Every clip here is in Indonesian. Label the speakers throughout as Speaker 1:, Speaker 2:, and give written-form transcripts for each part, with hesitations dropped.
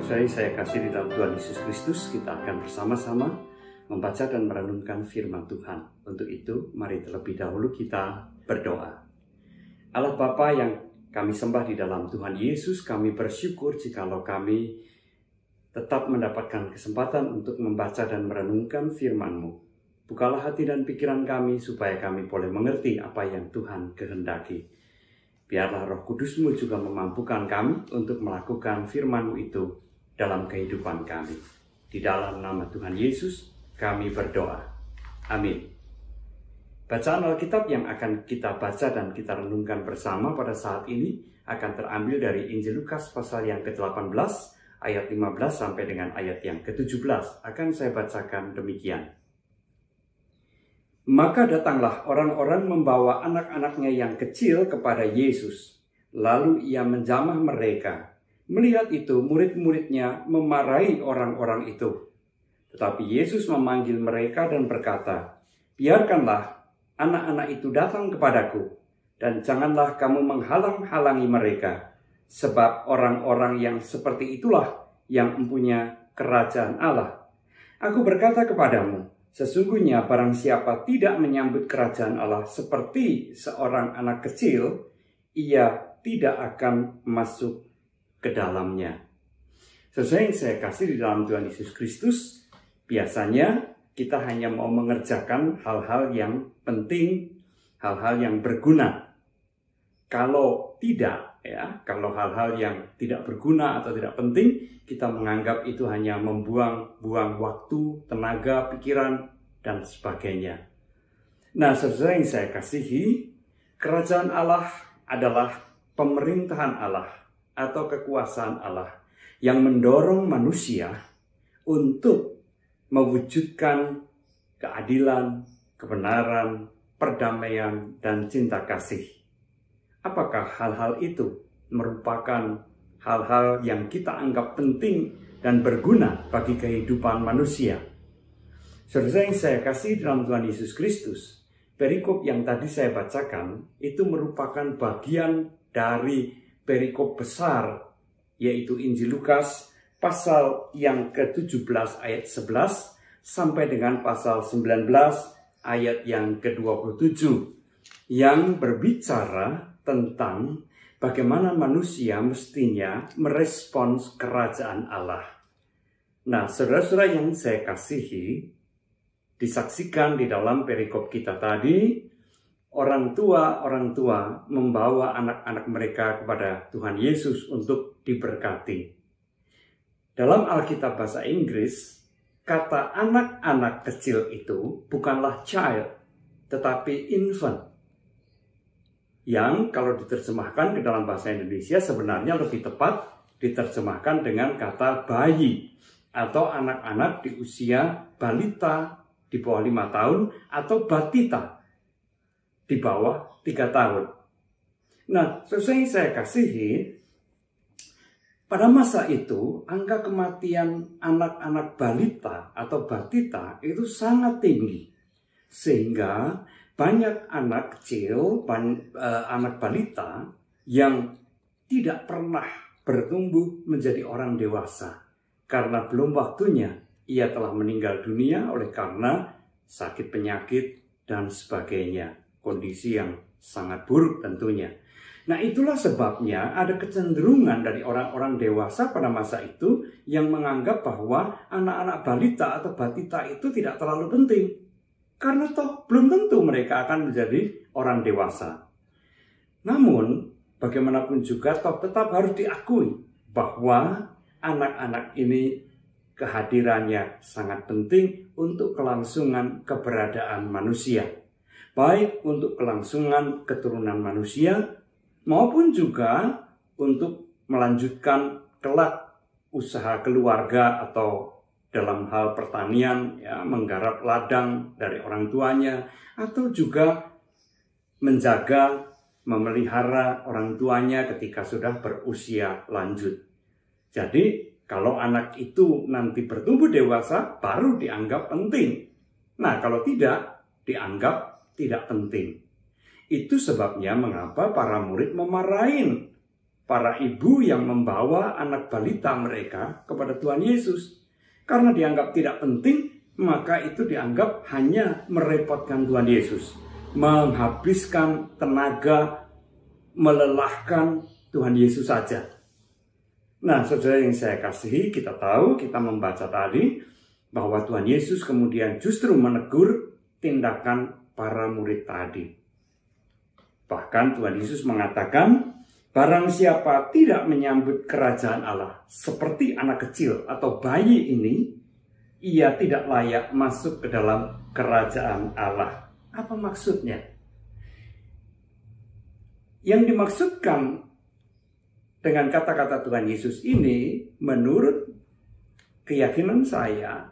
Speaker 1: Saya kasih di dalam Tuhan Yesus Kristus, kita akan bersama-sama membaca dan merenungkan firman Tuhan. Untuk itu, mari terlebih dahulu kita berdoa. Allah Bapa yang kami sembah di dalam Tuhan Yesus, kami bersyukur jikalau kami tetap mendapatkan kesempatan untuk membaca dan merenungkan firman-Mu. Bukalah hati dan pikiran kami supaya kami boleh mengerti apa yang Tuhan kehendaki. Biarlah Roh Kudus-Mu juga memampukan kami untuk melakukan firman-Mu itu dalam kehidupan kami. Di dalam nama Tuhan Yesus, kami berdoa. Amin. Bacaan Alkitab yang akan kita baca dan kita renungkan bersama pada saat ini akan terambil dari Injil Lukas pasal yang ke-18, ayat 15 sampai dengan ayat yang ke-17. Akan saya bacakan demikian. Maka datanglah orang-orang membawa anak-anaknya yang kecil kepada Yesus. Lalu ia menjamah mereka. Melihat itu, murid-muridnya memarahi orang-orang itu. Tetapi Yesus memanggil mereka dan berkata, "Biarkanlah anak-anak itu datang kepadaku, dan janganlah kamu menghalang-halangi mereka, sebab orang-orang yang seperti itulah yang mempunyai kerajaan Allah. Aku berkata kepadamu, sesungguhnya barang siapa tidak menyambut kerajaan Allah seperti seorang anak kecil, ia tidak akan masuk ke dalamnya." Sesuai yang saya kasih di dalam Tuhan Yesus Kristus, biasanya kita hanya mau mengerjakan hal-hal yang penting, hal-hal yang berguna. Kalau tidak, kalau hal-hal yang tidak berguna atau tidak penting, kita menganggap itu hanya membuang-buang waktu, tenaga, pikiran, dan sebagainya. Nah, sesuai yang saya kasihi, kerajaan Allah adalah pemerintahan Allah atau kekuasaan Allah yang mendorong manusia untuk mewujudkan keadilan, kebenaran, perdamaian, dan cinta kasih. Apakah hal-hal itu merupakan hal-hal yang kita anggap penting dan berguna bagi kehidupan manusia? Saudara yang saya kasih dalam Tuhan Yesus Kristus, perikop yang tadi saya bacakan itu merupakan bagian dari perikop besar, yaitu Injil Lukas pasal yang ke-17 ayat 11 sampai dengan pasal 19 ayat yang ke-27 yang berbicara tentang bagaimana manusia mestinya merespons kerajaan Allah. Nah, saudara-saudara yang saya kasihi, disaksikan di dalam perikop kita tadi, orang tua membawa anak-anak mereka kepada Tuhan Yesus untuk diberkati. Dalam Alkitab bahasa Inggris, kata anak-anak kecil itu bukanlah child, tetapi infant. Yang kalau diterjemahkan ke dalam bahasa Indonesia sebenarnya lebih tepat diterjemahkan dengan kata bayi atau anak-anak di usia balita di bawah 5 tahun atau batita di bawah 3 tahun. Nah, sesuai yang saya kasihi, pada masa itu angka kematian anak-anak balita atau batita itu sangat tinggi. Sehingga banyak anak kecil, anak balita yang tidak pernah bertumbuh menjadi orang dewasa. Karena belum waktunya ia telah meninggal dunia oleh karena sakit penyakit dan sebagainya. Kondisi yang sangat buruk tentunya. Nah, itulah sebabnya ada kecenderungan dari orang-orang dewasa pada masa itu yang menganggap bahwa anak-anak balita atau batita itu tidak terlalu penting. Karena toh belum tentu mereka akan menjadi orang dewasa. Namun, bagaimanapun juga toh tetap harus diakui bahwa anak-anak ini kehadirannya sangat penting untuk kelangsungan keberadaan manusia. Baik untuk kelangsungan keturunan manusia, maupun juga untuk melanjutkan kelak usaha keluarga atau dalam hal pertanian, menggarap ladang dari orang tuanya, atau juga menjaga, memelihara orang tuanya ketika sudah berusia lanjut. Jadi, kalau anak itu nanti bertumbuh dewasa, baru dianggap penting. Nah, kalau tidak, dianggap tidak penting. Itu sebabnya mengapa para murid memarahin para ibu yang membawa anak balita mereka kepada Tuhan Yesus. Karena dianggap tidak penting, maka itu dianggap hanya merepotkan Tuhan Yesus, menghabiskan tenaga, melelahkan Tuhan Yesus saja. Nah, saudara yang saya kasihi, kita tahu, kita membaca tadi, bahwa Tuhan Yesus kemudian justru menegur tindakan para murid tadi. Bahkan Tuhan Yesus mengatakan, barang siapa tidak menyambut kerajaan Allah seperti anak kecil atau bayi ini, ia tidak layak masuk ke dalam kerajaan Allah. Apa maksudnya? Yang dimaksudkan dengan kata-kata Tuhan Yesus ini, menurut keyakinan saya,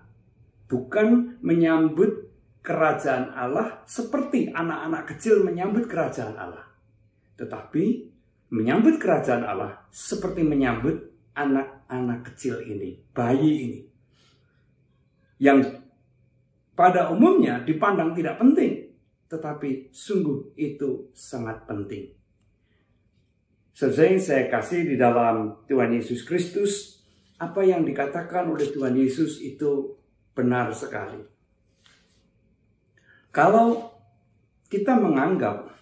Speaker 1: bukan menyambut kerajaan Allah seperti anak-anak kecil menyambut kerajaan Allah, tetapi menyambut kerajaan Allah seperti menyambut anak-anak kecil ini, bayi ini, yang pada umumnya dipandang tidak penting, tetapi sungguh itu sangat penting. Sesuai yang saya kasih di dalam Tuhan Yesus Kristus, apa yang dikatakan oleh Tuhan Yesus itu benar sekali. Kalau kita menganggap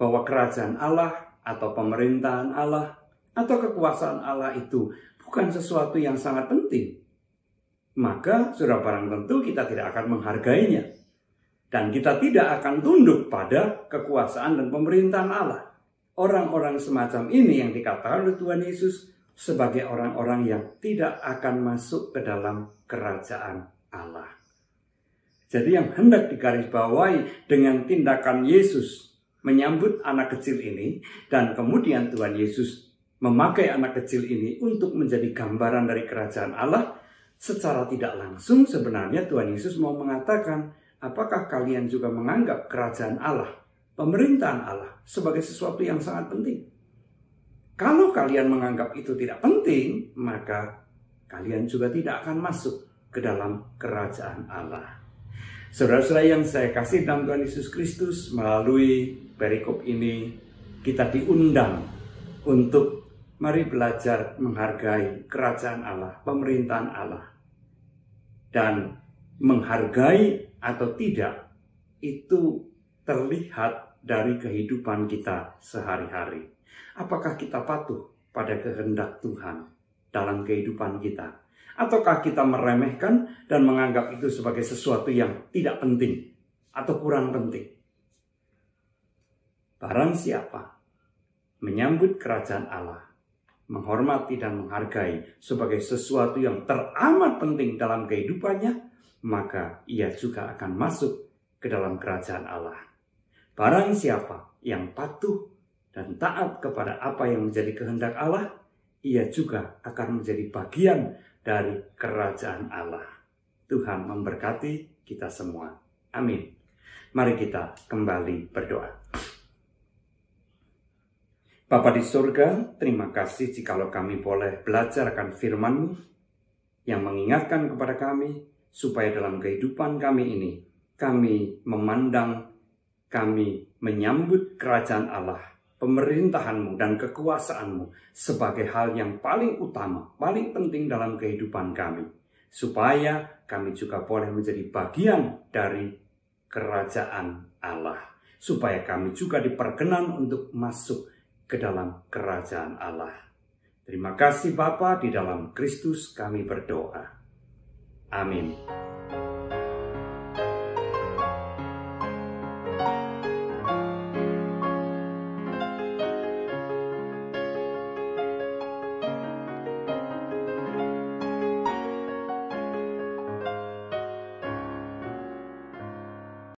Speaker 1: bahwa kerajaan Allah atau pemerintahan Allah atau kekuasaan Allah itu bukan sesuatu yang sangat penting, maka sudah barang tentu kita tidak akan menghargainya. Dan kita tidak akan tunduk pada kekuasaan dan pemerintahan Allah. Orang-orang semacam ini yang dikatakan oleh Tuhan Yesus sebagai orang-orang yang tidak akan masuk ke dalam kerajaan Allah. Jadi yang hendak digarisbawahi dengan tindakan Yesus menyambut anak kecil ini, dan kemudian Tuhan Yesus memakai anak kecil ini untuk menjadi gambaran dari kerajaan Allah, secara tidak langsung sebenarnya Tuhan Yesus mau mengatakan, apakah kalian juga menganggap kerajaan Allah, pemerintahan Allah sebagai sesuatu yang sangat penting? Kalau kalian menganggap itu tidak penting, maka kalian juga tidak akan masuk ke dalam kerajaan Allah. Saudara-saudara yang saya kasih dalam Tuhan Yesus Kristus, melalui perikop ini kita diundang untuk mari belajar menghargai kerajaan Allah, pemerintahan Allah. Dan menghargai atau tidak itu terlihat dari kehidupan kita sehari-hari. Apakah kita patuh pada kehendak Tuhan dalam kehidupan kita? Ataukah kita meremehkan dan menganggap itu sebagai sesuatu yang tidak penting atau kurang penting? Barang siapa menyambut kerajaan Allah, menghormati dan menghargai sebagai sesuatu yang teramat penting dalam kehidupannya, maka ia juga akan masuk ke dalam kerajaan Allah. Barang siapa yang patuh dan taat kepada apa yang menjadi kehendak Allah, ia juga akan menjadi bagian dari kerajaan Allah. Tuhan memberkati kita semua. Amin. Mari kita kembali berdoa. Bapa di surga, terima kasih jikalau kami boleh belajar akan firman-Mu yang mengingatkan kepada kami supaya dalam kehidupan kami ini kami memandang, kami menyambut kerajaan Allah, pemerintahan-Mu dan kekuasaan-Mu sebagai hal yang paling utama, paling penting dalam kehidupan kami. Supaya kami juga boleh menjadi bagian dari kerajaan Allah. Supaya kami juga diperkenan untuk masuk ke dalam kerajaan Allah. Terima kasih Bapa, di dalam Kristus kami berdoa. Amin.